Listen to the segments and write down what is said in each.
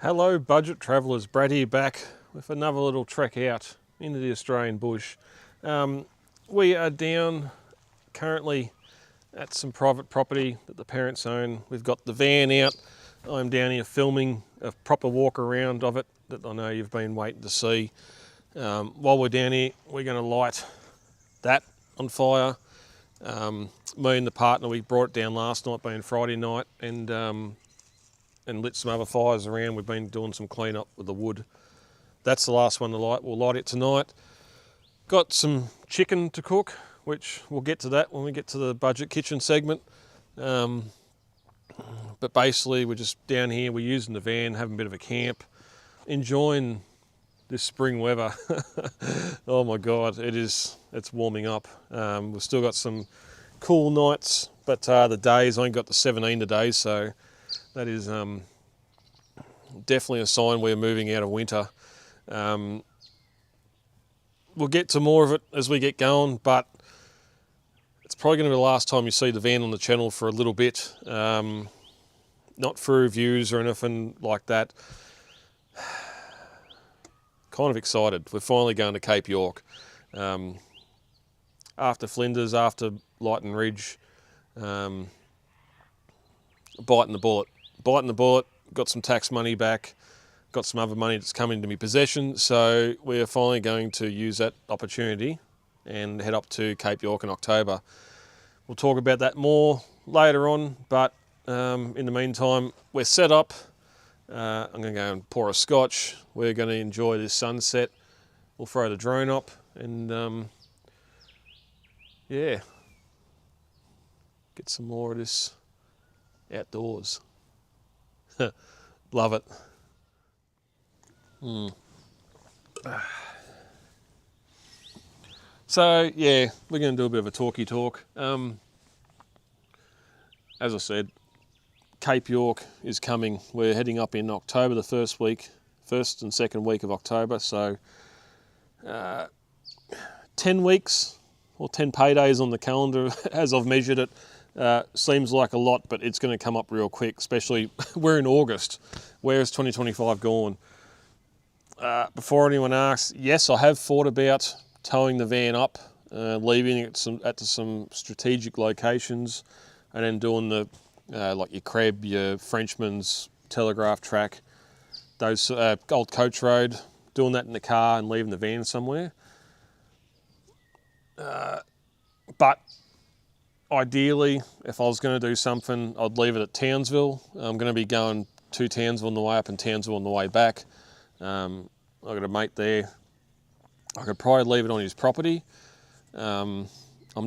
Hello budget travellers, Brad here back with another little trek out into the Australian bush. We are down currently at some private property that the parents own. We've got the van out. I'm down here filming a proper walk around of it that I know you've been waiting to see. While we're down here, we're going to light that on fire. Me and the partner, we brought it down last night being Friday night and lit some other fires around. We've been doing some clean up with the wood. That's the last one to light. We'll light it tonight. Got some chicken to cook, which we'll get to that when we get to the budget kitchen segment. But basically we're just down here, we're using the van, having a bit of a camp, enjoying this spring weather. Oh my God, it's warming up. We've still got some cool nights, but the days, I only got to 17 today, so that is definitely a sign we're moving out of winter. We'll get to more of it as we get going, but it's probably going to be the last time you see the van on the channel for a little bit. Not for reviews or anything like that. Kind of excited. We're finally going to Cape York. After Flinders, after Lytton Ridge, biting the bullet. Got some tax money back, got some other money that's come into my possession, so we're finally going to use that opportunity and head up to Cape York in October. We'll talk about that more later on, but in the meantime, we're set up. I'm going to go and pour a scotch. We're going to enjoy this sunset. We'll throw the drone up and yeah, get some more of this outdoors. Love it. So yeah, we're going to do a bit of a talky talk. As I said, Cape York is coming. We're heading up in October, the first and second week of October. So 10 weeks or 10 paydays on the calendar as I've measured it. Seems like a lot, but it's going to come up real quick, especially we're in August. Where's 2025 gone? Before anyone asks, yes, I have thought about towing the van up, leaving it at some strategic locations, and then doing the like your Creb, your Frenchman's, Telegraph Track, those Old Coach Road, doing that in the car and leaving the van somewhere. But ideally, if I was going to do something, I'd leave it at Townsville. I'm going to be going to Townsville on the way up and Townsville on the way back. I've got a mate there. I could probably leave it on his property. I'm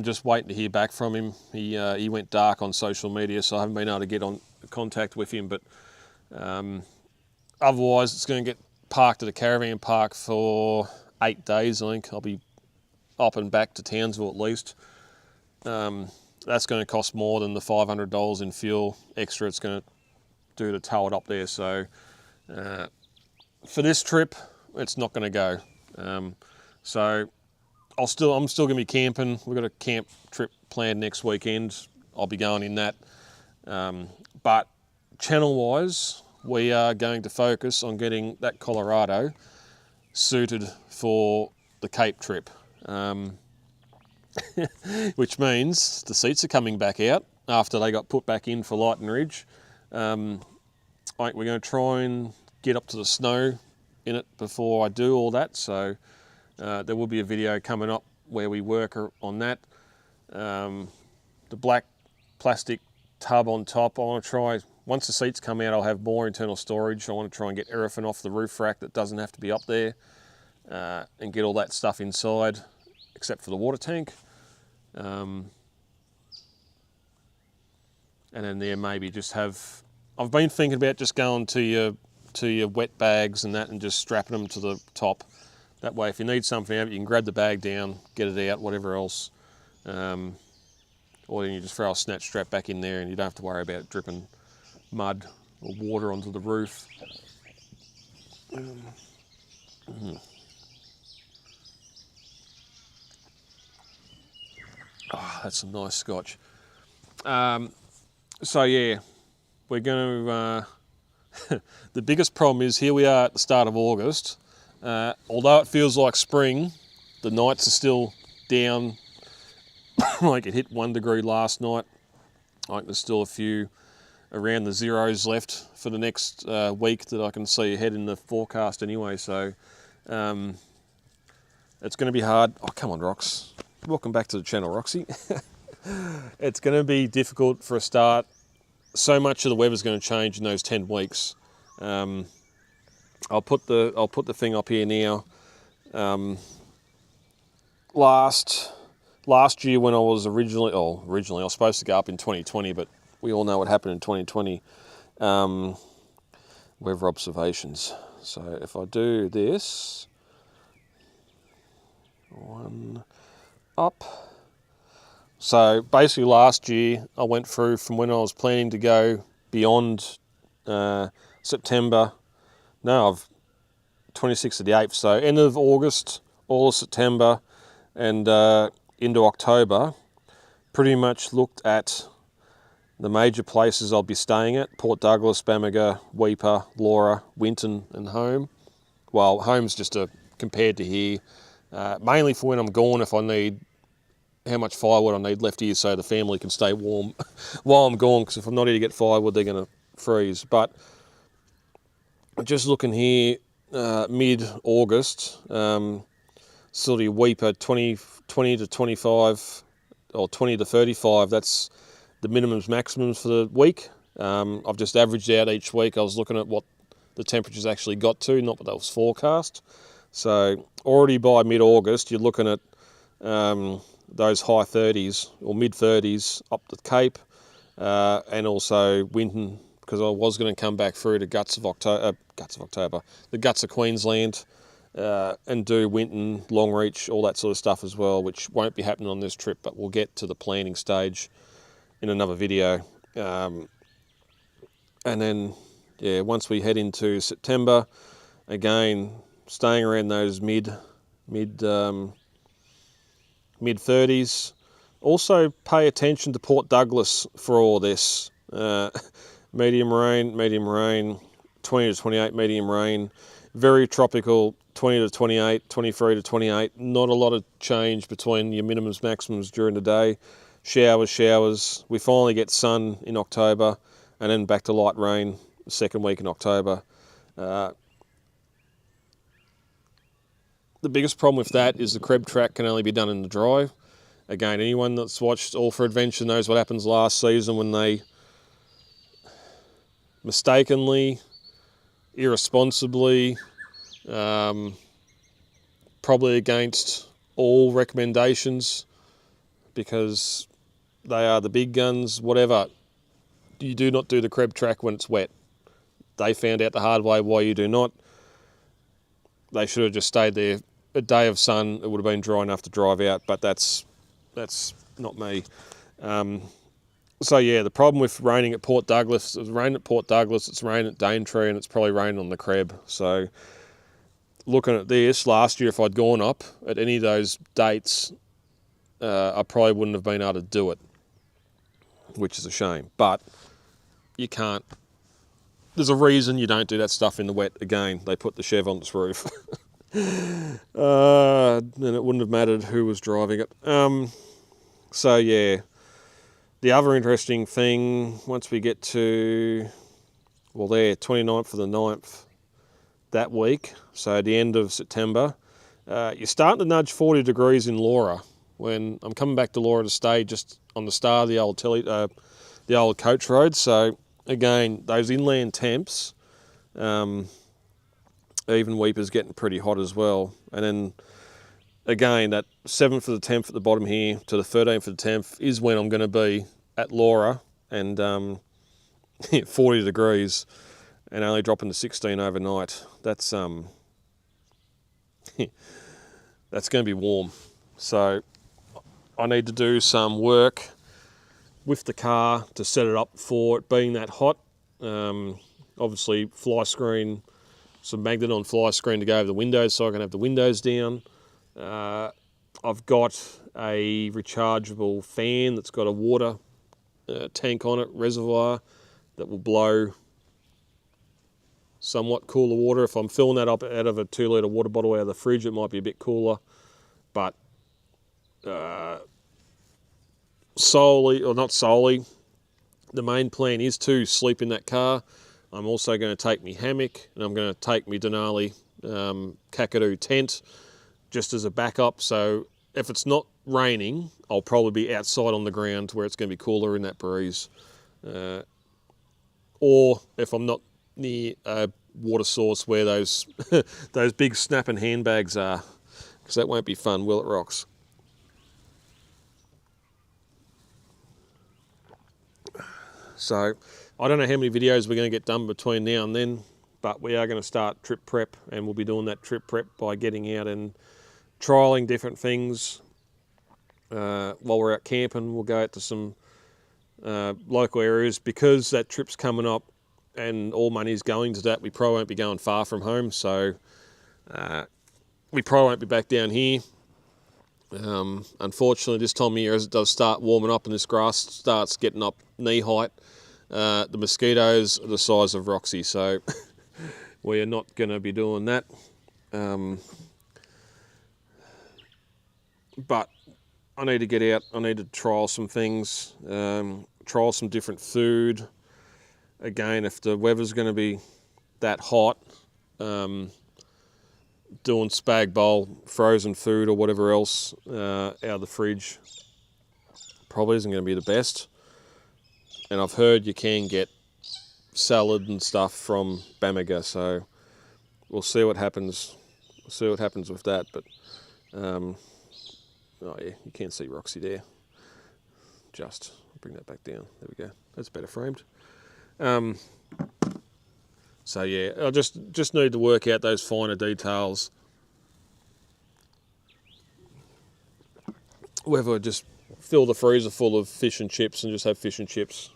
just waiting to hear back from him. He went dark on social media, so I haven't been able to get on contact with him. But otherwise, it's going to get parked at a caravan park for 8 days, I think. I'll be up and back to Townsville at least. That's going to cost more than the $500 in fuel extra it's going to do to tow it up there. So for this trip, it's not going to go. So I'm still going to be camping. We've got a camp trip planned next weekend. I'll be going in that. But channel-wise, we are going to focus on getting that Colorado suited for the Cape trip. Which means the seats are coming back out after they got put back in for Lytton Ridge. I think we're going to try and get up to the snow in it before I do all that, so there will be a video coming up where we work on that. The black plastic tub on top, I want to try, once the seats come out, I'll have more internal storage. I want to try and get everything off the roof rack that doesn't have to be up there, and get all that stuff inside except for the water tank. And then there maybe just have, I've been thinking about just going to your wet bags and that and just strapping them to the top. That way if you need something out, you can grab the bag down, get it out, whatever else. Or then you just throw a snatch strap back in there and you don't have to worry about it dripping mud or water onto the roof. Oh, that's some nice scotch. So yeah, we're going to The biggest problem is here we are at the start of August. Although it feels like spring, the nights are still down. Like it hit 1 degree last night. Like there's still a few around the zeros left for the next week that I can see ahead in the forecast anyway. So it's going to be hard. Oh, come on, Rox. Welcome back to the channel, Roxy. It's going to be difficult for a start. So much of the weather's going to change in those 10 weeks. I'll put the thing up here now. Last year when I was originally I was supposed to go up in 2020, but we all know what happened in 2020. Weather observations. So if I do this, one up. So basically last year I went through from when I was planning to go beyond September. No, I've 26th of the 8th. So end of August, all of September, and into October. Pretty much looked at the major places I'll be staying at: Port Douglas, Bamaga, Weipa, Laura, Winton, and Home. Well, Home's just compared to here. Mainly for when I'm gone, if I need how much firewood I need left here so the family can stay warm while I'm gone, because if I'm not here to get firewood, they're going to freeze. But just looking here, mid-August, sort of Weipa 20 to 25 or 20 to 35, that's the minimums maximums for the week. I've just averaged out each week. I was looking at what the temperatures actually got to, not what that was forecast. So already by mid-August, you're looking at those high 30s or mid-30s up the Cape, and also Winton, because I was going to come back through to the guts of Queensland, and do Winton, Longreach, all that sort of stuff as well, which won't be happening on this trip, but we'll get to the planning stage in another video. And then, yeah, once we head into September, again, staying around those mid-30s. Also pay attention to Port Douglas for all this. Medium rain, 20 to 28 medium rain. Very tropical, 20 to 28, 23 to 28. Not a lot of change between your minimums, maximums during the day. Showers. We finally get sun in October, and then back to light rain the second week in October. The biggest problem with that is the Crosstrak can only be done in the dry. Again, anyone that's watched All for Adventure knows what happens last season when they mistakenly, irresponsibly, probably against all recommendations, because they are the big guns, whatever. You do not do the Crosstrak when it's wet. They found out the hard way why you do not. They should have just stayed there. A day of sun, it would have been dry enough to drive out, but that's not me. So yeah, the problem with raining at Port Douglas, it's rain at Port Douglas, it's rain at Daintree, and it's probably raining on the Creb. So looking at this, last year if I'd gone up at any of those dates, I probably wouldn't have been able to do it, which is a shame. But you can't. There's a reason you don't do that stuff in the wet. Again, they put the Chev on its roof. And it wouldn't have mattered who was driving it. So yeah, the other interesting thing, once we get to, well, there, 29th for the 9th that week, so the end of September, you're starting to nudge 40 degrees in Laura. When I'm coming back to Laura to stay just on the start of the old coach road. So again, those inland temps, even Weipa's getting pretty hot as well. And then again, that 7th to the 10th at the bottom here to the 13th to the 10th is when I'm going to be at Laura, and 40 degrees and only dropping to 16 overnight. That's that's going to be warm. So I need to do some work with the car to set it up for it being that hot. Obviously fly screen, some magnet on fly screen to go over the windows so I can have the windows down. I've got a rechargeable fan that's got a water tank on it, reservoir, that will blow somewhat cooler water. If I'm filling that up out of a 2 litre water bottle out of the fridge, it might be a bit cooler. But solely, or not solely, the main plan is to sleep in that car. I'm also going to take me hammock, and I'm going to take me Denali Kakadu tent just as a backup. So if it's not raining, I'll probably be outside on the ground where it's going to be cooler in that breeze. Or if I'm not near a water source where those those big snapping handbags are, because that won't be fun, will it, Rocks? So I don't know how many videos we're going to get done between now and then, but we are going to start trip prep, and we'll be doing that trip prep by getting out and trialling different things. While we're out camping, we'll go out to some local areas, because that trip's coming up and all money's going to that. We probably won't be going far from home, so we probably won't be back down here. Unfortunately, this time of year, as it does start warming up and this grass starts getting up knee height, the mosquitoes are the size of Roxy, so we are not going to be doing that. But I need to get out, I need to trial some things, trial some different food. Again, if the weather's going to be that hot, doing spag bowl, frozen food or whatever else out of the fridge probably isn't going to be the best. And I've heard you can get salad and stuff from Bamaga, so we'll see what happens. We'll see what happens with that. But oh yeah, you can see Roxy there. Just bring that back down. There we go. That's better framed. So yeah, I just need to work out those finer details. Whether I just fill the freezer full of fish and chips and just have fish and chips,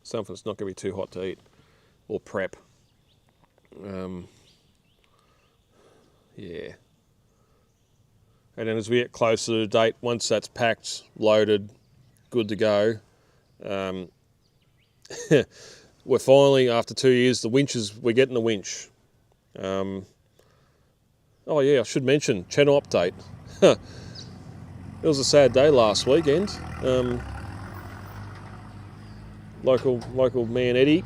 something that's not going to be too hot to eat, or prep. Yeah. And then as we get closer to the date, once that's packed, loaded, good to go, we're finally, after 2 years, we're getting the winch. Oh yeah, I should mention, channel update. It was a sad day last weekend. Local man Eddie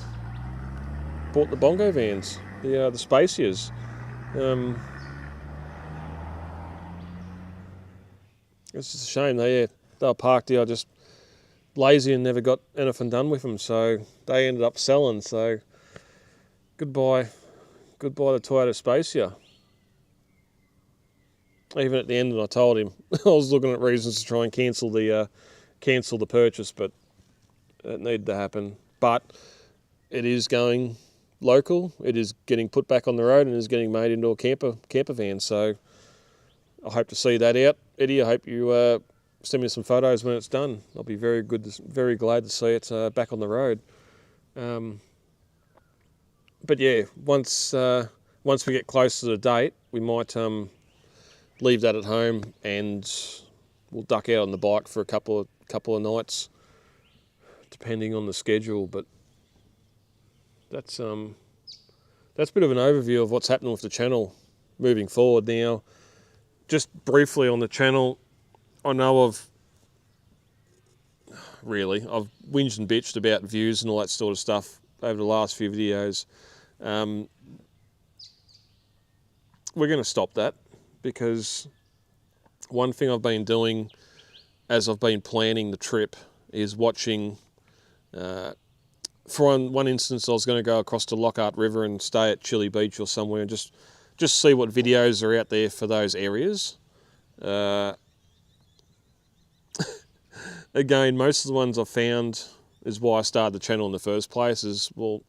bought the bongo vans, the Spacias. It's just a shame. They were parked here, just lazy and never got anything done with them, so they ended up selling. So goodbye the Toyota Spacia. Even at the end, and I told him I was looking at reasons to try and cancel the purchase, but it needed to happen. But it is going local. It is getting put back on the road and is getting made into a camper van. So I hope to see that out, Eddie. I hope you send me some photos when it's done. I'll be very glad to see it back on the road. But yeah, once we get close to the date, we might leave that at home and we'll duck out on the bike for a couple of nights, depending on the schedule. But that's a bit of an overview of what's happening with the channel moving forward. Now, just briefly on the channel, I know I've whinged and bitched about views and all that sort of stuff over the last few videos. We're going to stop that, because one thing I've been doing as I've been planning the trip is watching, for one instance, I was going to go across to Lockhart River and stay at Chili Beach or somewhere and just see what videos are out there for those areas. Again, most of the ones I've found is why I started the channel in the first place, is, well,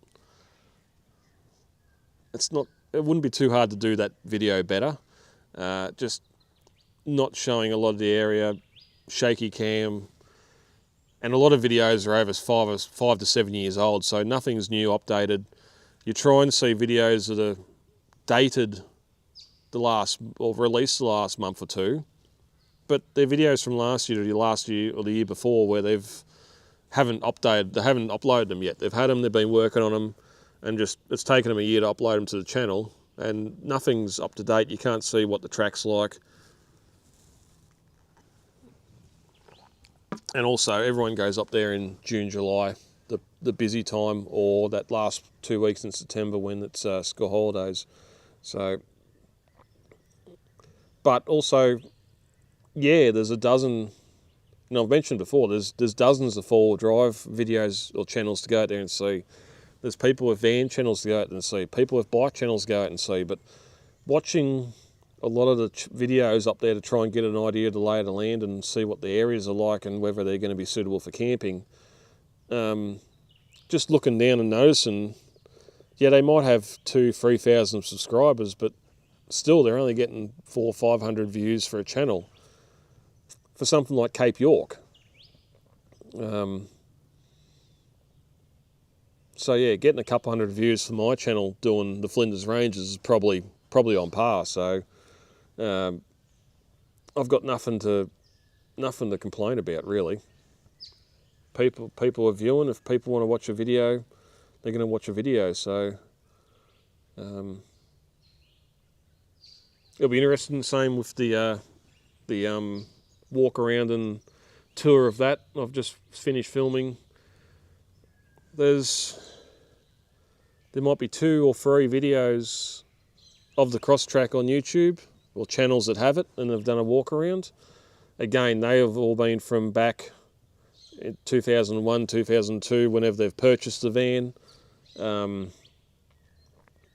it wouldn't be too hard to do that video better. Just not showing a lot of the area, shaky cam, and a lot of videos are over 5 to 7 years old, so nothing's new, updated. You try and see videos that are dated released the last month or two, but they're videos from last year or the year before, where they haven't uploaded them yet. They've had them, they've been working on them, and just it's taken them a year to upload them to the channel, and nothing's up to date. You can't see what the track's like. And also, everyone goes up there in June, July, the busy time, or that last 2 weeks in September when it's school holidays. So, but also, yeah, there's a dozen. And I've mentioned before, there's dozens of four-wheel drive videos or channels to go out there and see. There's people with van channels to go out and see. People with bike channels to go out and see. But watching a lot of the videos up there to try and get an idea of the lay of the land and see what the areas are like and whether they're going to be suitable for camping. Just looking down and noticing, yeah, they might have 2,000-3,000 subscribers, but still they're only getting 400 or 500 views for a channel for something like Cape York. So yeah, getting a couple hundred views for my channel doing the Flinders Ranges is probably on par. So I've got nothing to complain about, really. People are viewing. If people want to watch a video, they're going to watch a video. So it'll be interesting. Same with the walk around and tour of that. I've just finished filming. There might be 2 or 3 videos of the Crosstrak on YouTube, or channels that have it and have done a walk around. Again, they have all been from back in 2001, 2002, whenever they've purchased the van. And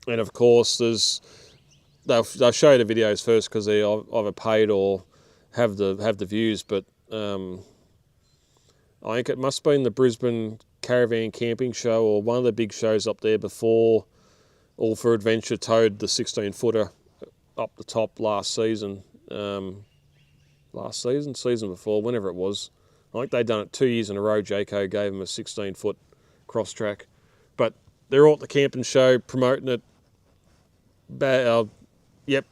of course, they'll show you the videos first because they're either paid or have the views. But I think it must have been the Brisbane Caravan Camping Show or one of the big shows up there before All for Adventure towed the 16-footer up the top last season. Season before, whenever it was. I think they'd done it 2 years in a row. Jayco gave them a 16-foot Crosstrak. But they're all at the camping show promoting it. Yep,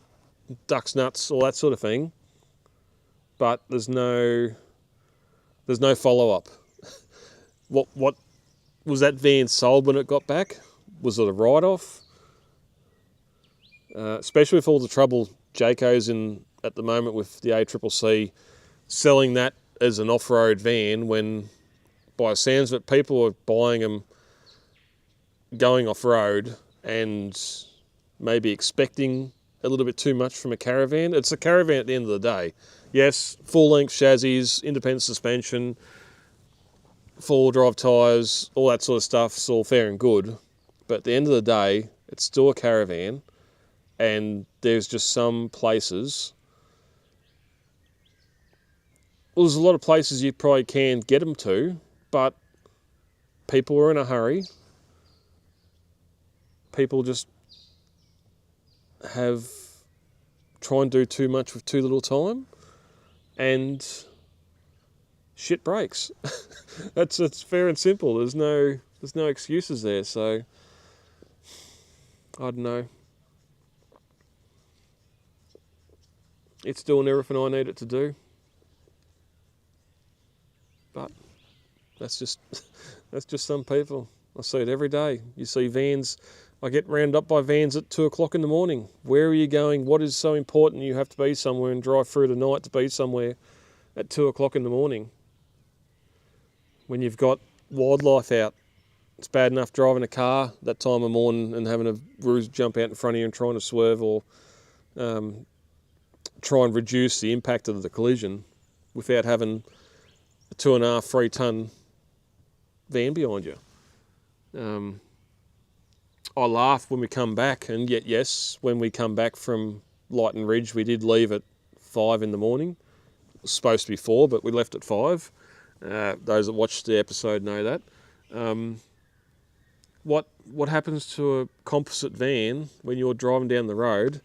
ducks nuts, all that sort of thing. But there's no follow-up. What was that van sold when it got back? Was it a write-off? Especially with all the trouble Jayco's in at the moment with the ACCC selling that as an off-road van, when by the sounds of it, people are buying them going off-road and maybe expecting a little bit too much from a caravan. It's a caravan at the end of the day. Yes, full-length chassis, independent suspension, four-wheel drive tyres, all that sort of stuff's all fair and good. But at the end of the day, it's still a caravan, and there's just some places. Well, there's a lot of places you probably can get them to, but people are in a hurry. People just try and do too much with too little time, and shit breaks. It's fair and simple. There's no excuses there. So I don't know. It's doing everything I need it to do. But that's just some people. I see it every day. You see vans. I get rounded up by vans at 2 o'clock in the morning. Where are you going? What is so important you have to be somewhere and drive through the night to be somewhere at 2 o'clock in the morning? When you've got wildlife out, it's bad enough driving a car that time of morning and having a ruse jump out in front of you and trying to swerve or try and reduce the impact of the collision without having a 2.5, 3 ton van behind you. I laugh when we come back, and yet yes, when we come back from Lighton Ridge, we did leave at 5 in the morning. It was supposed to be 4, but we left at 5. Those that watched the episode know that. What happens to a composite van when you're driving down the road,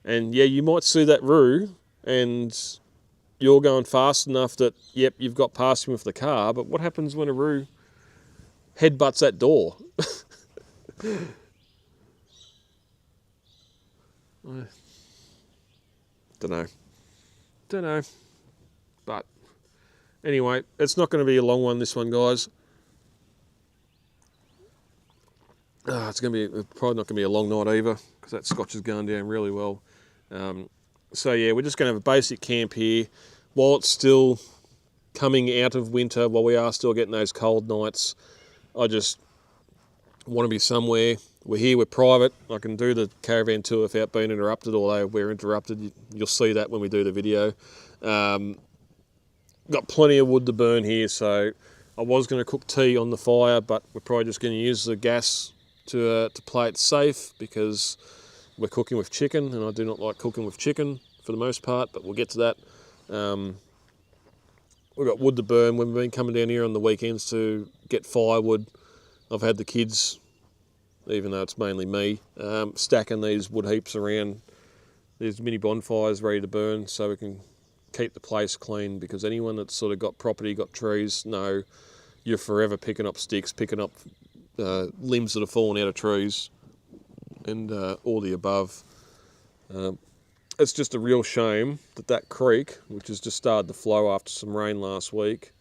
and yeah, you might see that roo, and you're going fast enough that, yep, you've got past him with the car, but what happens when a roo headbutts that door? I don't know. But anyway, it's not going to be a long one, this one, guys. It's probably not going to be a long night either because that scotch is going down really well. So yeah, we're just going to have a basic camp here while it's still coming out of winter, while we are still getting those cold nights. I just want to be somewhere. We're here, we're private. I can do the caravan tour without being interrupted, although we're interrupted. You'll see that when we do the video. Got plenty of wood to burn here, so I was going to cook tea on the fire, but we're probably just going to use the gas to play it safe because we're cooking with chicken, and I do not like cooking with chicken for the most part, but we'll get to that. We've got wood to burn. We've been coming down here on the weekends to get firewood. I've had the kids, even though it's mainly me, stacking these wood heaps around these mini bonfires ready to burn so we can keep the place clean, because anyone that's sort of got property, got trees, know you're forever picking up sticks, picking up limbs that have fallen out of trees and all the above. It's just a real shame that that creek, which has just started to flow after some rain last week,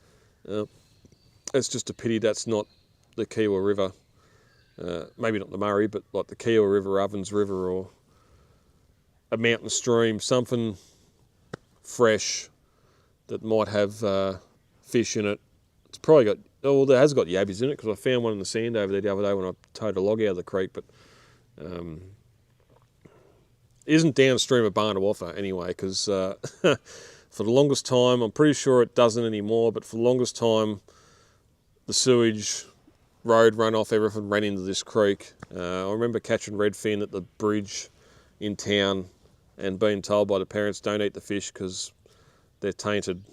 it's just a pity that's not the Kiewa River. Maybe not the Murray, but like the Kiewa River, Ovens River, or a mountain stream, something fresh that might have fish in it. It's probably got, oh, well, it has got yabbies in it, because I found one in the sand over there the other day when I towed a log out of the creek, but isn't downstream of Barnawaffa anyway, because for the longest time, I'm pretty sure it doesn't anymore, but for the longest time, the sewage, road runoff, everything ran into this creek. I remember catching redfin at the bridge in town and being told by the parents, don't eat the fish because they're tainted.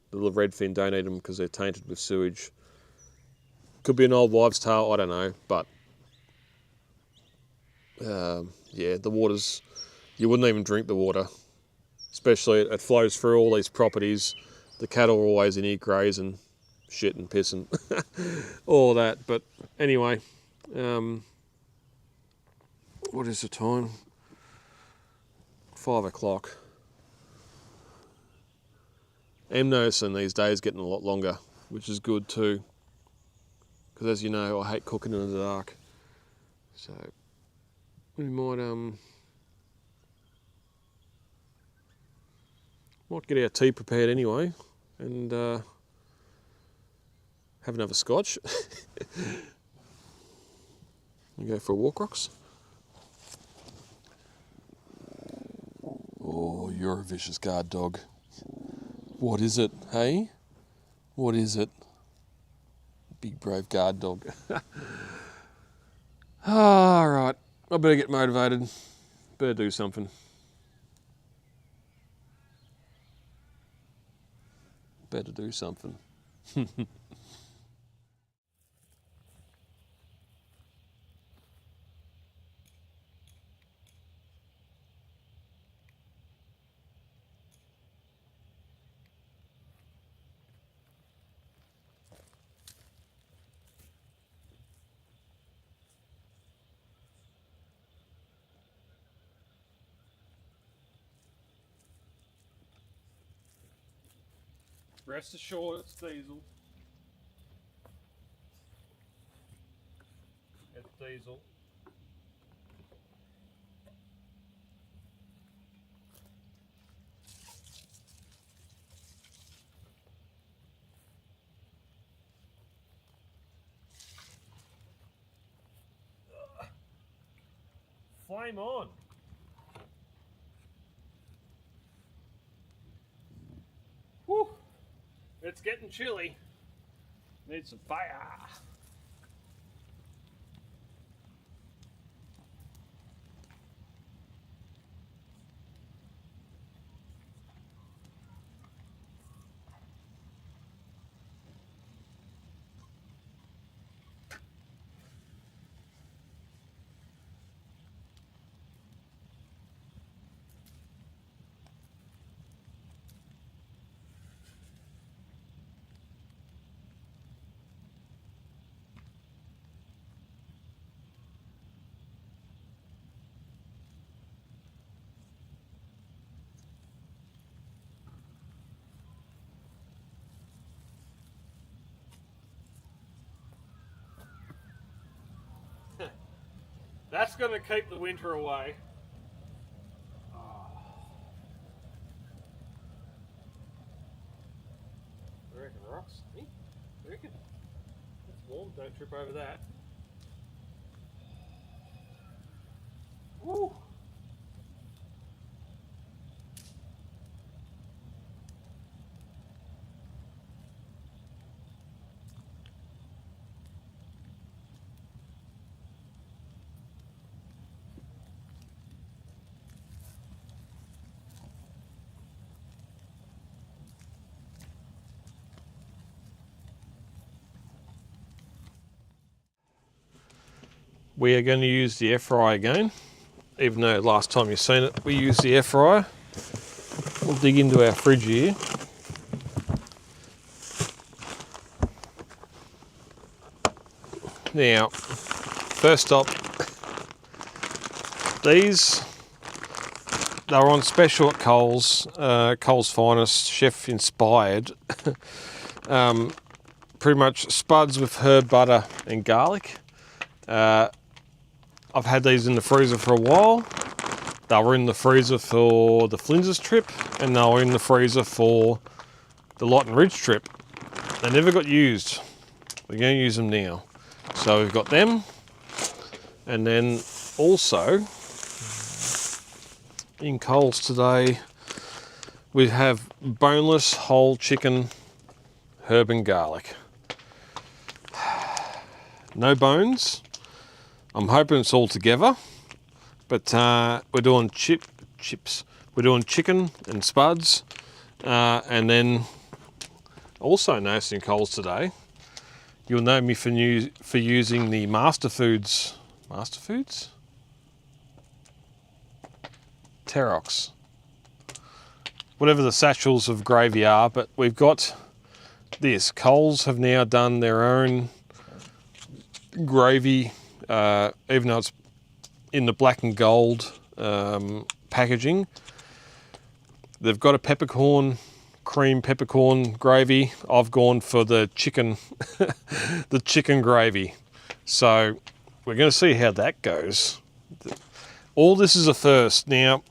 The little redfin, don't eat them because they're tainted with sewage. Could be an old wives' tale, I don't know, but yeah, the water's, you wouldn't even drink the water, especially it flows through all these properties. The cattle are always in here grazing, shitting, pissing, all that. But anyway, what is the time? 5 o'clock. I'm noticing these days getting a lot longer, which is good too, because as you know, I hate cooking in the dark. So we might get our tea prepared anyway, and have another scotch. You go for a walk, Rox? Oh, you're a vicious guard dog. What is it, hey? What is it? Big brave guard dog. All right, I better get motivated. Better do something. Better do something. Rest assured, it's diesel. It's diesel. Flame on. Whew. It's getting chilly. Need some fire. That's going to keep the winter away. I reckon rocks. I reckon. That's warm. Don't trip over that. Woo! We are going to use the air fryer again, even though last time you've seen it, we used the air fryer. We'll dig into our fridge here. Now, first up, these, they were on special at Coles, Coles Finest, chef inspired. Pretty much spuds with herb butter and garlic. I've had these in the freezer for a while. They were in the freezer for the Flinders trip, and they were in the freezer for the Lytton Ridge trip. They never got used. We're going to use them now. So we've got them, and then also in Coles today we have boneless whole chicken herb and garlic. No bones. I'm hoping it's all together, but we're doing chips. We're doing chicken and spuds, and then also noticed in Coles today, you'll know me for using the Master Foods, Terox, whatever the satchels of gravy are, but we've got this. Coles have now done their own gravy, even though it's in the black and gold packaging. They've got a peppercorn, cream peppercorn gravy. I've gone for the chicken, the chicken gravy. So we're going to see how that goes. All this is a first. Now,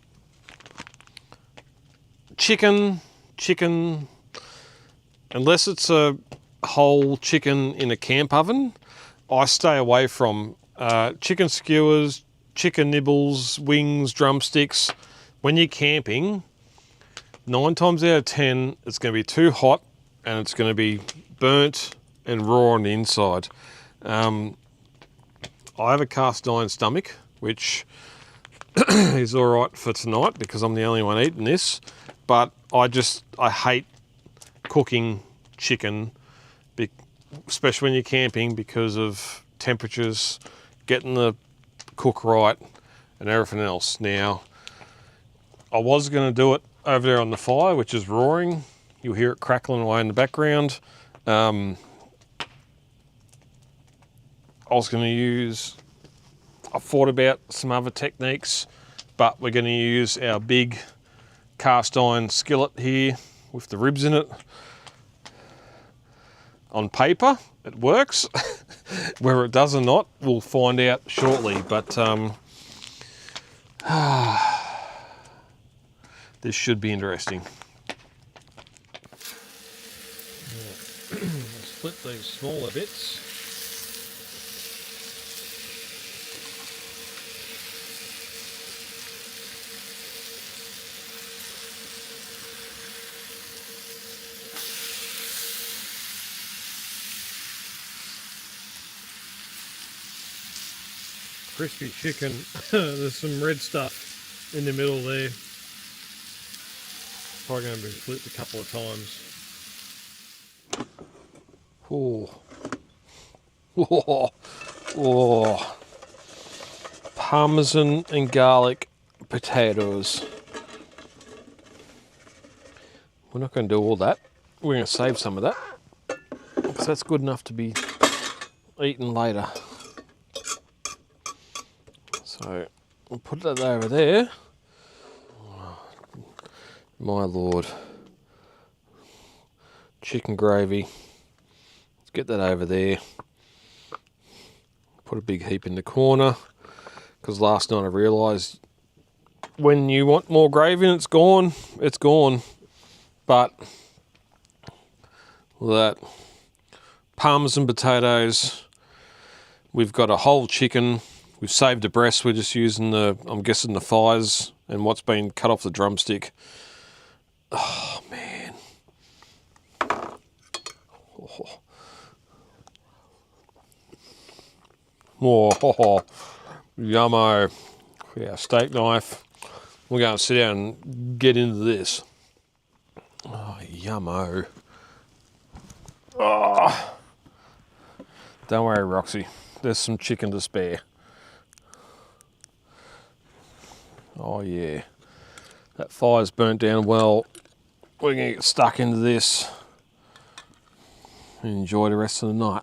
chicken, unless it's a whole chicken in a camp oven, I stay away from chicken skewers, chicken nibbles, wings, drumsticks. When you're camping, 9 times out of 10, it's going to be too hot and it's going to be burnt and raw on the inside. I have a cast iron stomach, which is all right for tonight because I'm the only one eating this. But I hate cooking chicken, especially when you're camping, because of temperatures, getting the cook right and everything else. Now, I was going to do it over there on the fire, which is roaring. You'll hear it crackling away in the background. I thought about some other techniques, but we're going to use our big cast iron skillet here with the ribs in it. On paper, it works. Whether it does or not, we'll find out shortly. But this should be interesting. I'll split these smaller bits. Crispy chicken. There's some red stuff in the middle there. Probably going to be flipped a couple of times. Oh. Oh. Oh. Parmesan and garlic potatoes. We're not going to do all that. We're going to save some of that, because that's good enough to be eaten later. So we'll put that over there. Oh, my Lord. Chicken gravy. Let's get that over there. Put a big heap in the corner. because last night I realised when you want more gravy and it's gone, it's gone. But that parmesan potatoes, we've got a whole chicken, we've saved the breast, we're just using I'm guessing the thighs and what's been cut off the drumstick. Oh man. Oh, yummo. Yeah, steak knife. We're going to sit down and get into this. Oh, yummo. Oh. Don't worry, Roxy. There's some chicken to spare. Oh, yeah. That fire's burnt down well. We're going to get stuck into this and enjoy the rest of the night.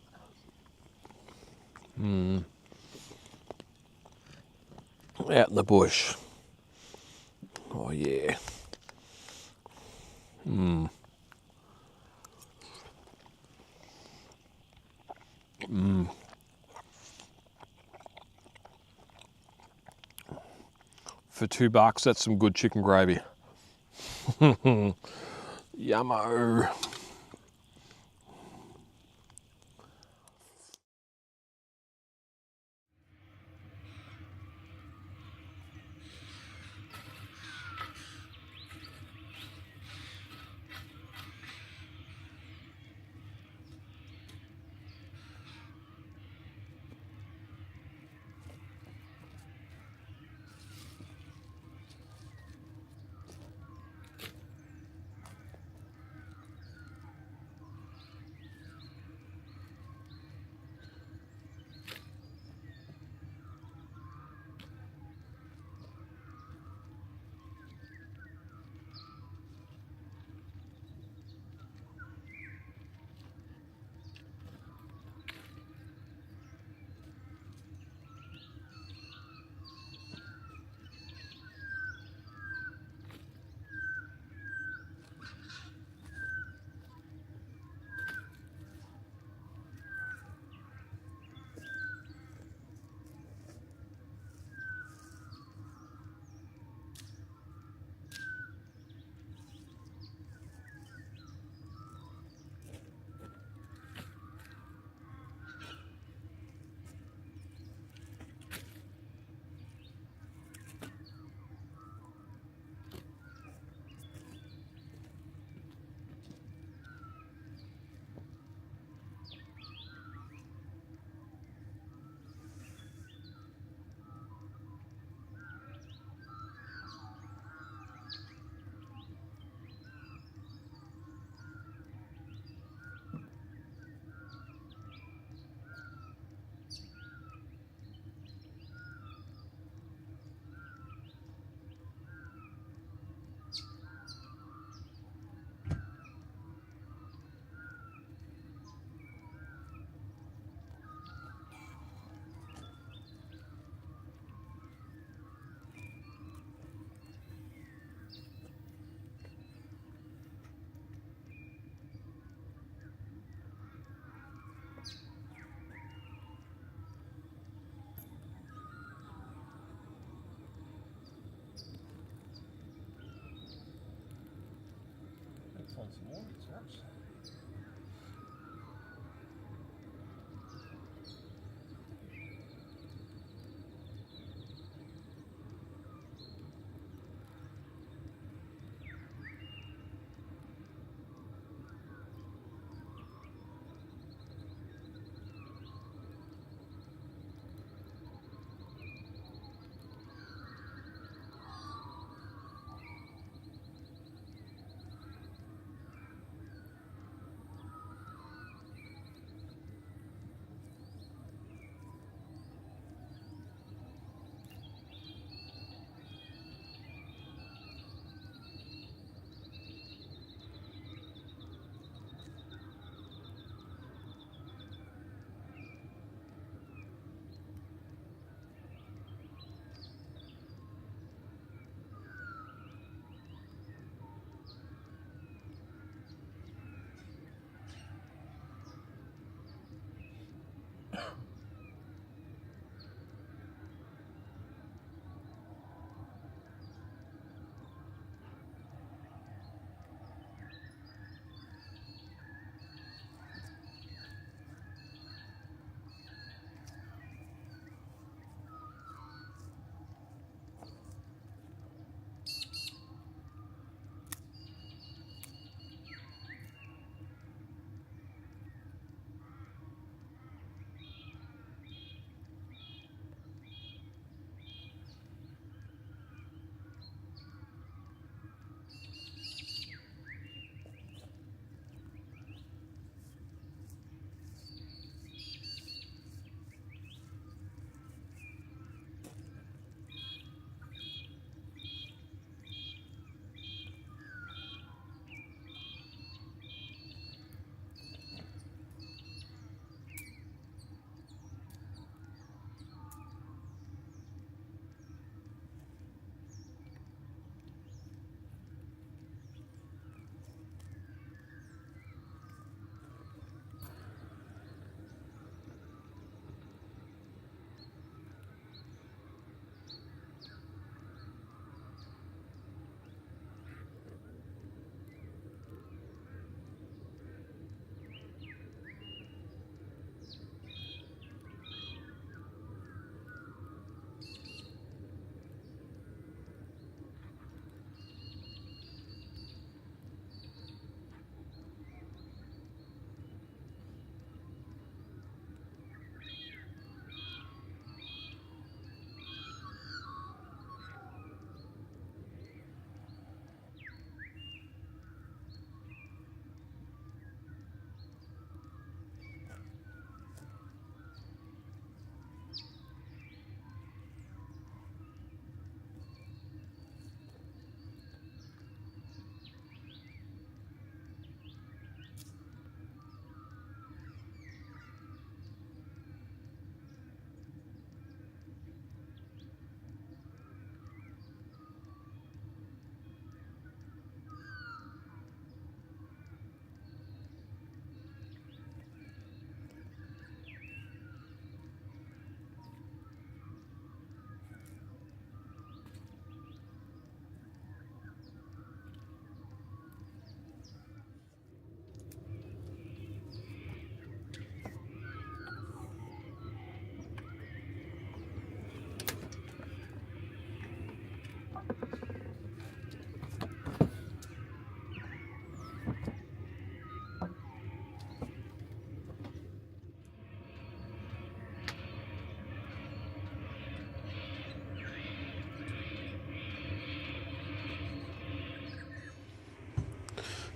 Out in the bush. Oh, yeah. For $2, that's some good chicken gravy. Yummo.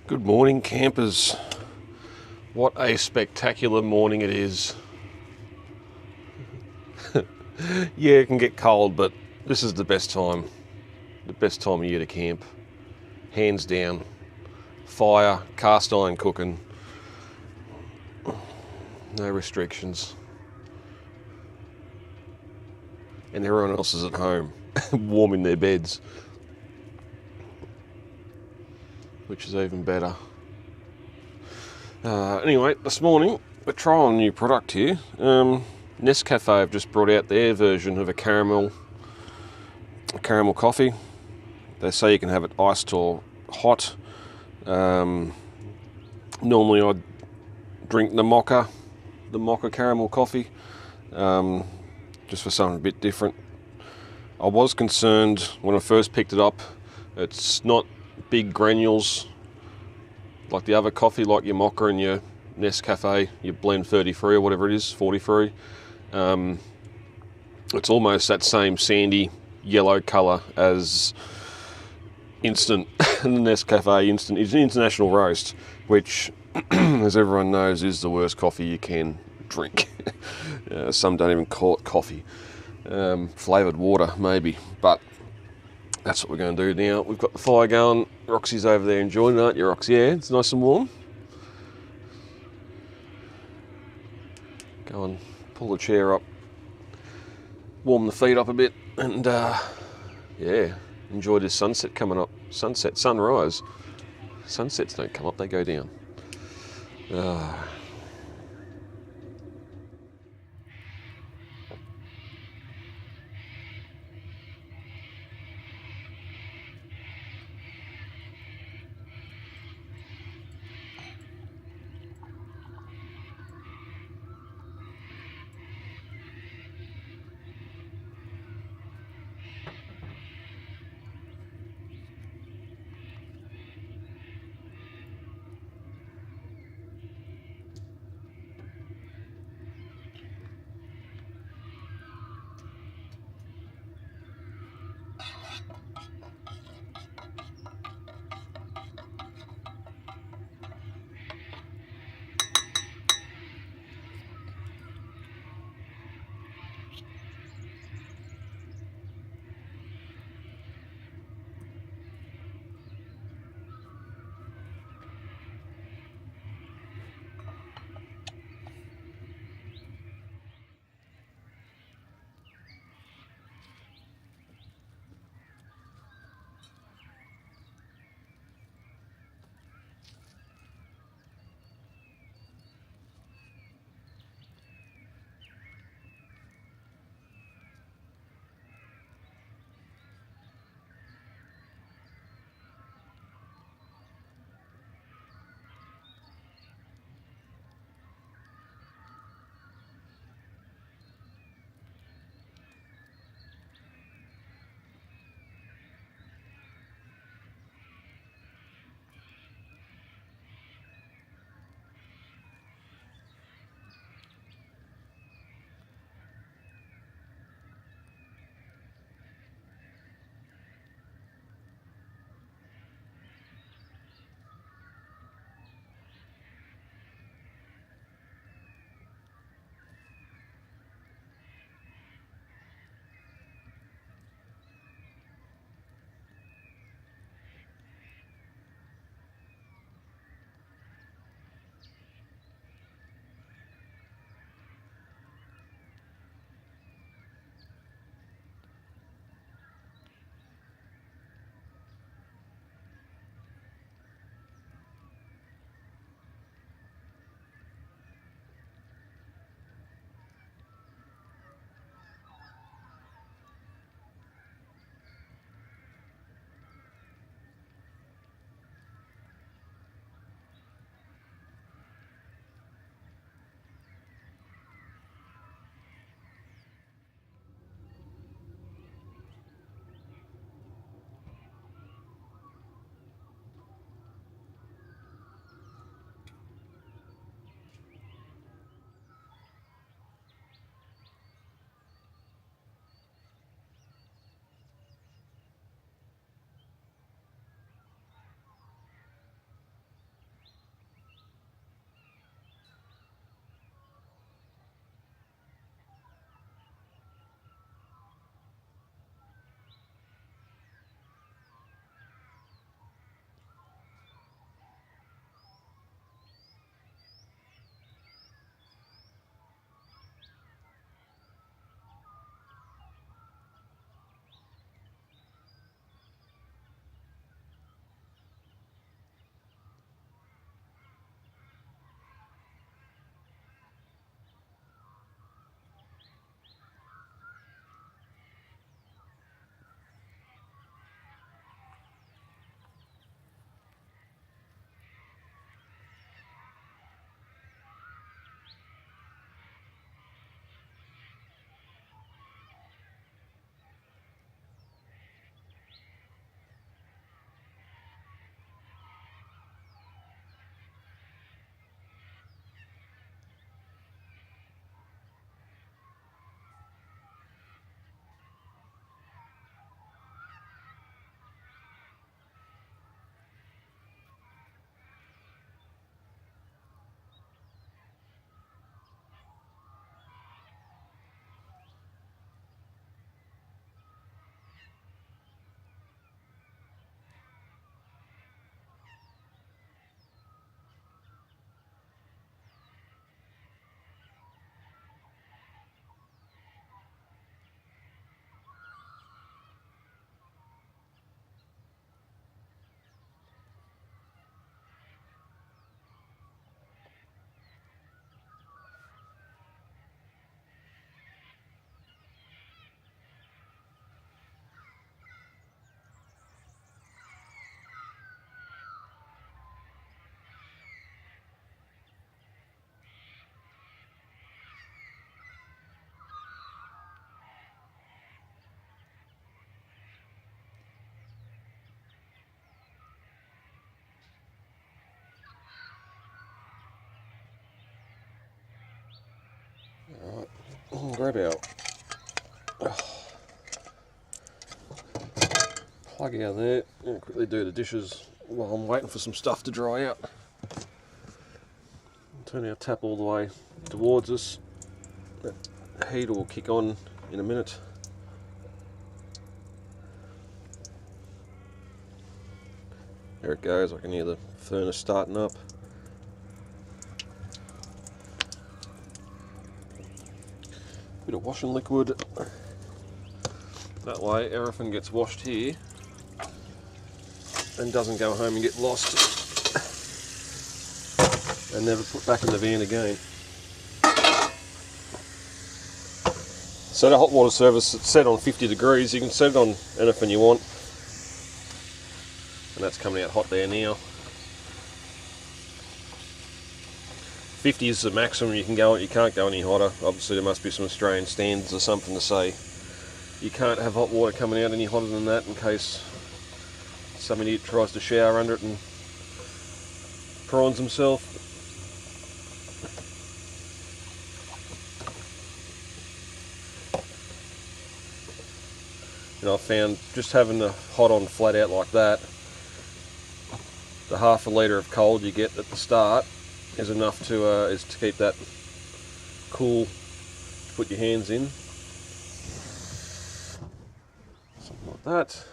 Good morning, campers. What a spectacular morning it is. Yeah, it can get cold, but this is the best time of year to camp. Hands down. Fire, cast iron cooking, no restrictions. And everyone else is at home, warm in their beds, which is even better. Anyway, this morning we're trying a new product here. Nescafe have just brought out their version of a caramel coffee. They say you can have it iced or hot. Normally I drink the mocha caramel coffee, just for something a bit different. I was concerned when I first picked it up. It's not big granules like the other coffee, like your mocha and your Nescafe, your blend 33 or whatever it is, 43. It's almost that same sandy yellow colour as instant. The Nescafe instant is an international roast, which, as everyone knows, is the worst coffee you can drink. Some don't even call it coffee. Flavoured water, maybe, but that's what we're going to do now. We've got the fire going. Roxy's over there enjoying it, aren't you, Roxy? Yeah, it's nice and warm. Go and pull the chair up, warm the feet up a bit, and yeah, enjoy this sunset coming up. Sunrise. Sunsets don't come up, they go down. grab our plug out there and quickly do the dishes while I'm waiting for some stuff to dry out. Turn our tap all the way towards us. That heater will kick on in a minute. There it goes, I can hear the furnace starting up. Bit of washing liquid. That way everything gets washed here and doesn't go home and get lost and never put back in the van again. So the hot water service, it's set on 50 degrees. You can set it on anything you want. And that's coming out hot there now. 50 is the maximum you can go. You can't go any hotter. Obviously there must be some Australian standards or something to say you can't have hot water coming out any hotter than that, in case some idiot tries to shower under it and prawns himself. And I found just having the hot on flat out like that, the half a litre of cold you get at the start is enough to keep that cool to put your hands in. Something like that.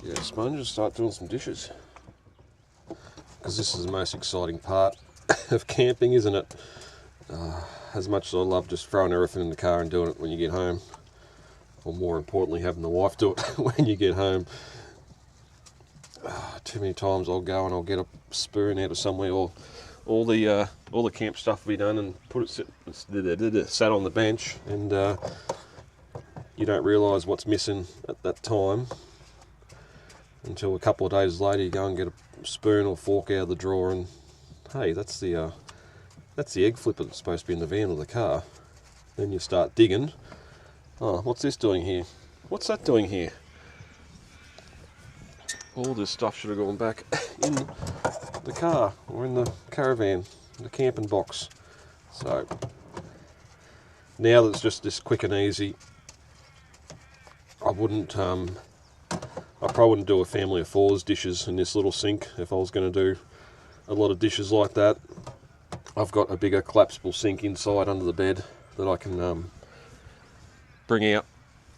Get a sponge and start doing some dishes. Because this is the most exciting part of camping, isn't it? As much as I love just throwing everything in the car and doing it when you get home, or more importantly having the wife do it when you get home. Too many times I'll go and I'll get a spoon out of somewhere, or all the camp stuff will be done and put it sat on the bench, and you don't realise what's missing at that time until a couple of days later you go and get a spoon or fork out of the drawer, and hey, that's the egg flipper that's supposed to be in the van or the car. Then you start digging. Oh, what's this doing here? What's that doing here? All this stuff should have gone back in the car or in the caravan, the camping box. So now that it's just this quick and easy, I probably wouldn't do a family of fours dishes in this little sink if I was going to do a lot of dishes like that. I've got a bigger collapsible sink inside under the bed that I can bring out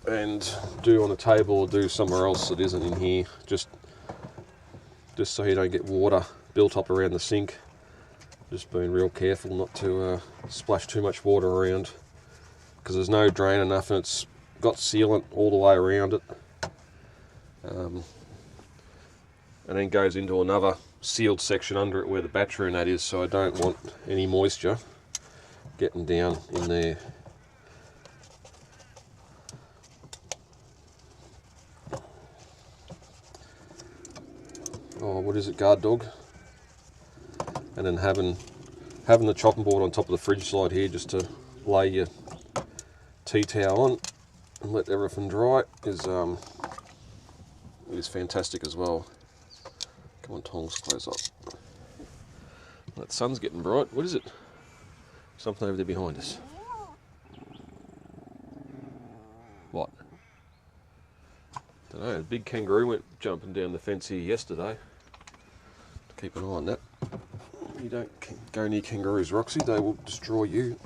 and do on a table or do somewhere else that isn't in here, just so you don't get water built up around the sink. Just being real careful not to splash too much water around, because there's no drain enough and it's got sealant all the way around it, and then goes into another sealed section under it where the battery and that is, so I don't want any moisture getting down in there. Oh, what is it, guard dog? And then having the chopping board on top of the fridge slide here just to lay your tea towel on and let everything dry is fantastic as well. Come on, Tongs, close up. That sun's getting bright. What is it? Something over there behind us. What? Don't know. A big kangaroo went jumping down the fence here yesterday. Keep an eye on that. You don't go near kangaroos, Roxy. They will destroy you.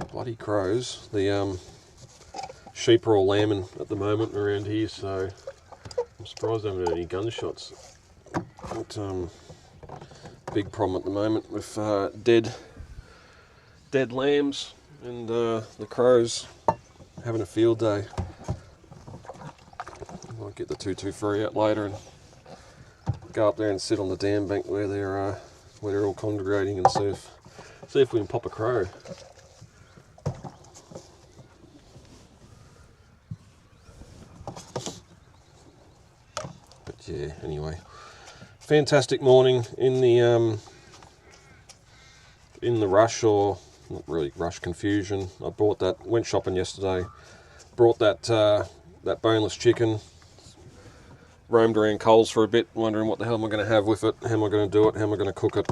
Bloody crows. The sheep are all lambing at the moment around here, so I'm surprised I haven't had any gunshots. But big problem at the moment with dead lambs, and the crows having a field day. Might get the 223 out later and go up there and sit on the dam bank where they're all congregating and see if we can pop a crow. But yeah, anyway, fantastic morning in the rush, or not really rush, confusion. I went shopping yesterday, brought that boneless chicken, roamed around Coles for a bit, wondering what the hell am I going to have with it, how am I going to do it, how am I going to cook it.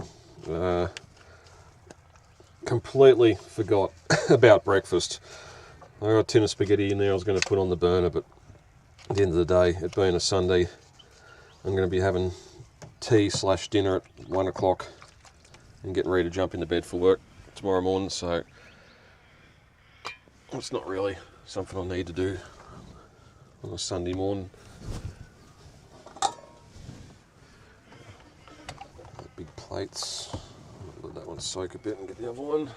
Completely forgot about breakfast. I got a tin of spaghetti in there I was going to put on the burner, but at the end of the day, it being a Sunday, I'm going to be having tea/dinner at 1 o'clock and getting ready to jump into bed for work tomorrow morning, so it's not really something I need to do on a Sunday morning. Big plates. Let that one soak a bit and get the other one.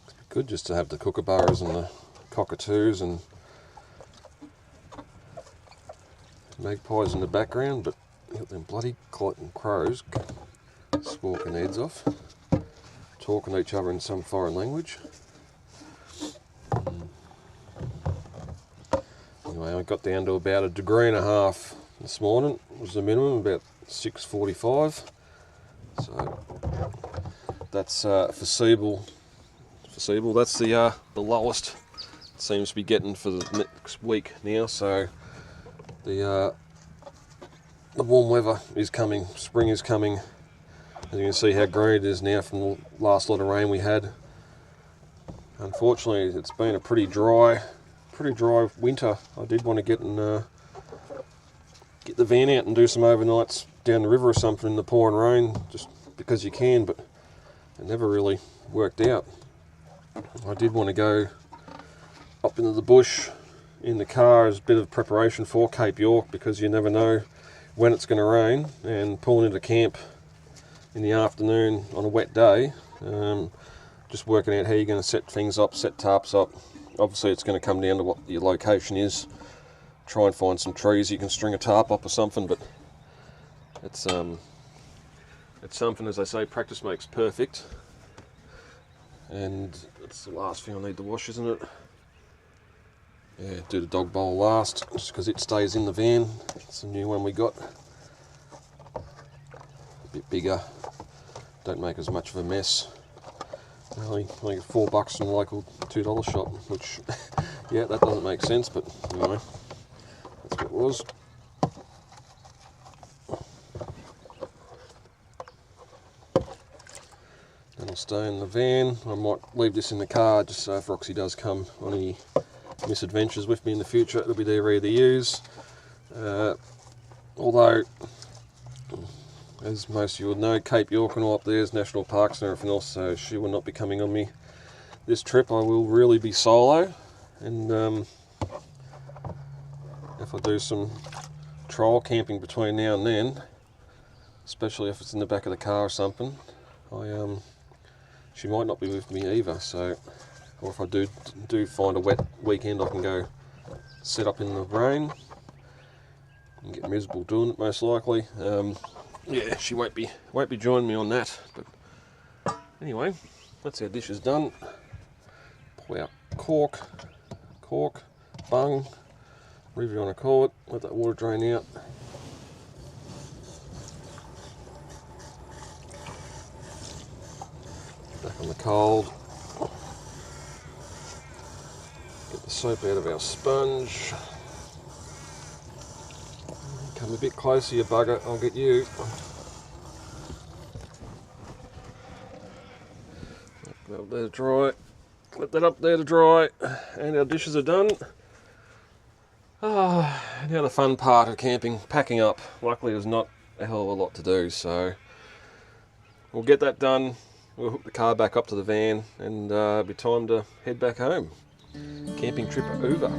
It's good just to have the kookaburras and the cockatoos and magpies in the background, but you got them bloody cotton crows squawking their heads off, talking to each other in some foreign language. Anyway, I got down to about 1.5 degrees this morning. It was the minimum, about 6:45. So that's foreseeable. That's the lowest it seems to be getting for the next week now. So the warm weather is coming. Spring is coming. As you can see how green it is now from the last lot of rain we had. Unfortunately, it's been a pretty dry winter. I did want to get the van out and do some overnights down the river or something in the pouring rain, just because you can, but it never really worked out. I did want to go up into the bush in the car as a bit of preparation for Cape York, because you never know when it's going to rain, and pulling into camp in the afternoon on a wet day, just working out how you're going to set things up, set tarps up. Obviously it's going to come down to what your location is. Try and find some trees you can string a tarp up or something, but it's something, as I say, practice makes perfect. And it's the last thing I need to wash, isn't it? Yeah, do the dog bowl last, just because it stays in the van. It's a new one we got. A bit bigger, don't make as much of a mess. Only $4 from the local $2 shop, which, yeah, that doesn't make sense, but anyway, that's what it was. Then I'll stay in the van. I might leave this in the car just so if Roxy does come on any misadventures with me in the future, it'll be there ready to use. Although, as most of you would know, Cape York and all up there is national parks and everything else, so she will not be coming on me this trip. I will really be solo, and if I do some trial camping between now and then, especially if it's in the back of the car or something, she might not be with me either. So, or if I do find a wet weekend, I can go set up in the rain and get miserable doing it, most likely. Yeah, she won't be joining me on that. But anyway, that's our dishes done. Pull out cork, bung, whatever you want to call it. Let that water drain out. Back on the cold. Get the soap out of our sponge. Come a bit closer, you bugger, I'll get you. Let that dry. Let that up there to dry. And our dishes are done. Now the fun part of camping, packing up. Luckily there's not a hell of a lot to do, so we'll get that done. We'll hook the car back up to the van, and it'll be time to head back home. Camping trip over.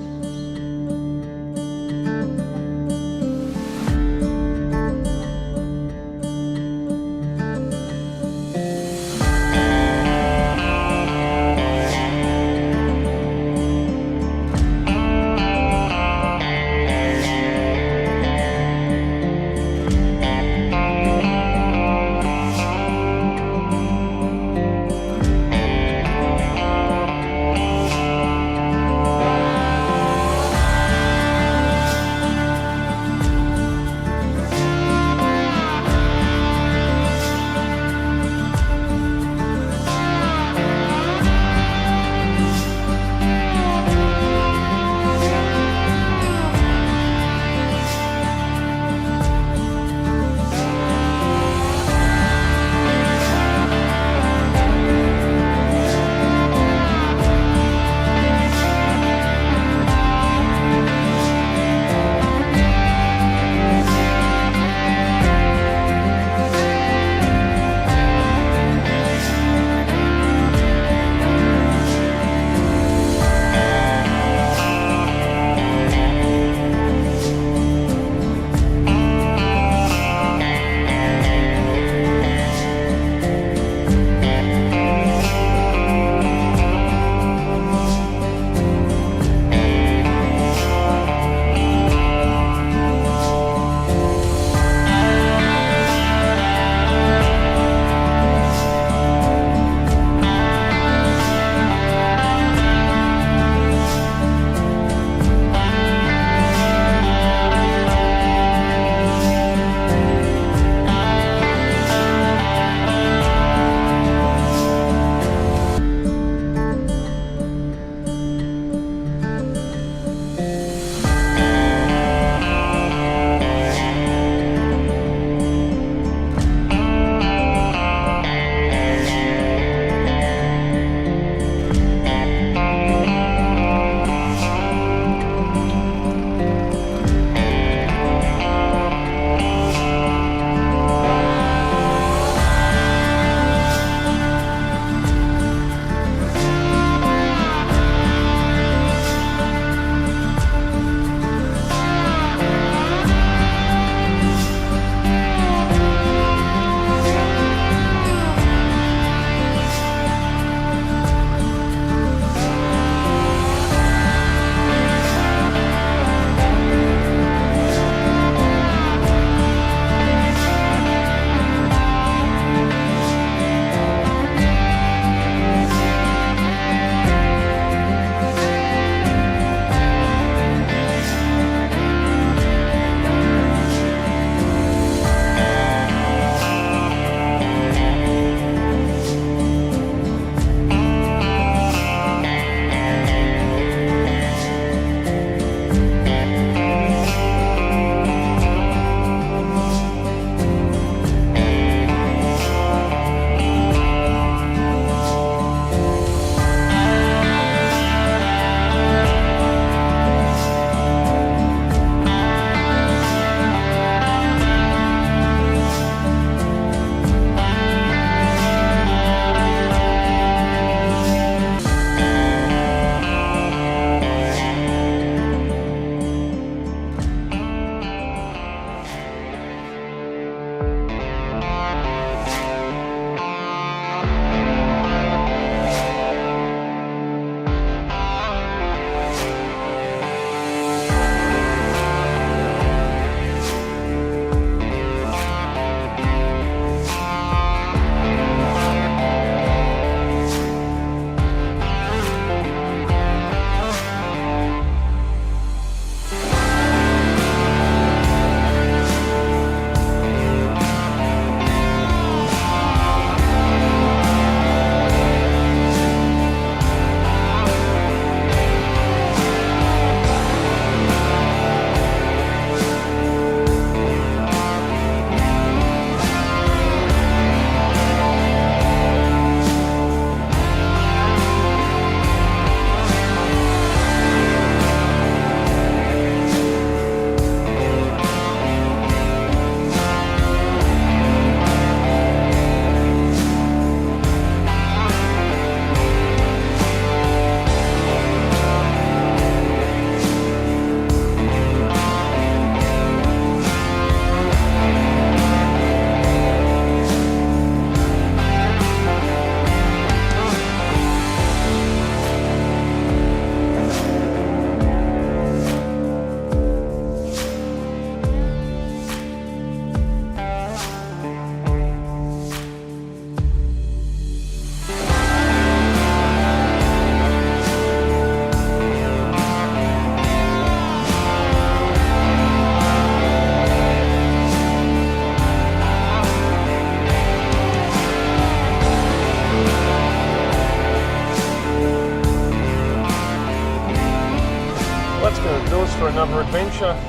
another adventure,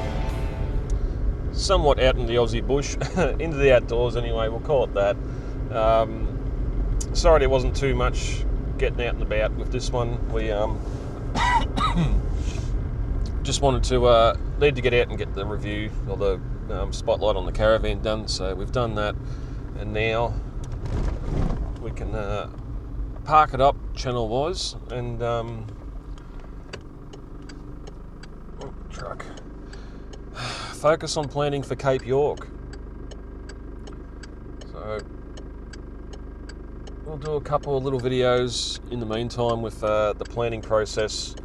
somewhat out in the Aussie bush, into the outdoors anyway, we'll call it that. Sorry there wasn't too much getting out and about with this one. We just wanted to need to get out and get the review or the spotlight on the caravan done, so we've done that, and now we can park it up channel wise and truck focus on planning for Cape York. So we'll do a couple of little videos in the meantime with the planning process.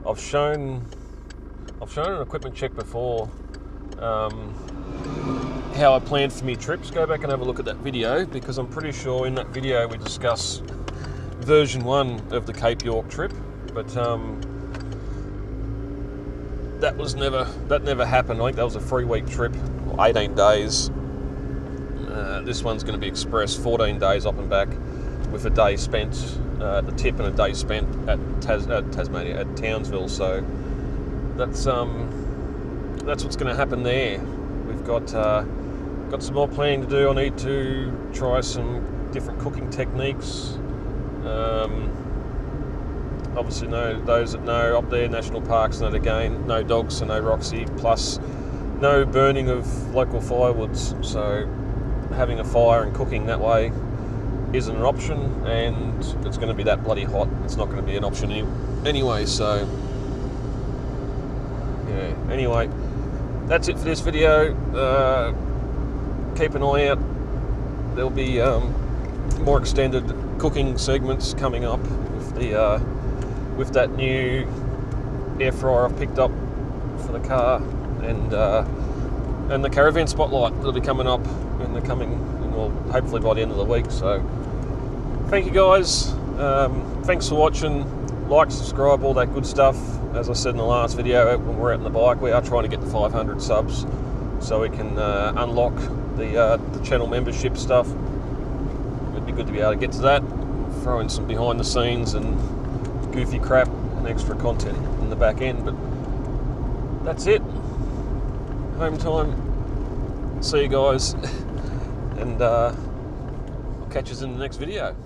I've shown an equipment check before, how I planned for me trips. Go back and have a look at that video, because I'm pretty sure in that video we discuss version 1 of the Cape York trip, but that never happened. I think that was a 3-week trip, or 18 days. This one's going to be express, 14 days up and back, with a day spent at the tip and a day spent at Tasmania, at Townsville. So that's what's going to happen there. We've got some more planning to do. I need to try some different cooking techniques. Obviously, those that know up there, national parks, know again, no dogs, so no Roxy, plus no burning of local firewoods. So having a fire and cooking that way isn't an option, and it's going to be that bloody hot. It's not going to be an option anyway. So yeah. Anyway, that's it for this video. Keep an eye out. There'll be more extended cooking segments coming up with that new air fryer I've picked up for the car, and the caravan spotlight that'll be coming up hopefully by the end of the week. So thank you guys. Thanks for watching. Like, subscribe, all that good stuff. As I said in the last video, when we're out on the bike, we are trying to get to 500 subs so we can unlock the channel membership stuff. It'd be good to be able to get to that, throw in some behind the scenes and goofy crap and extra content in the back end. But that's it. Home time. See you guys, and I'll catch you in the next video.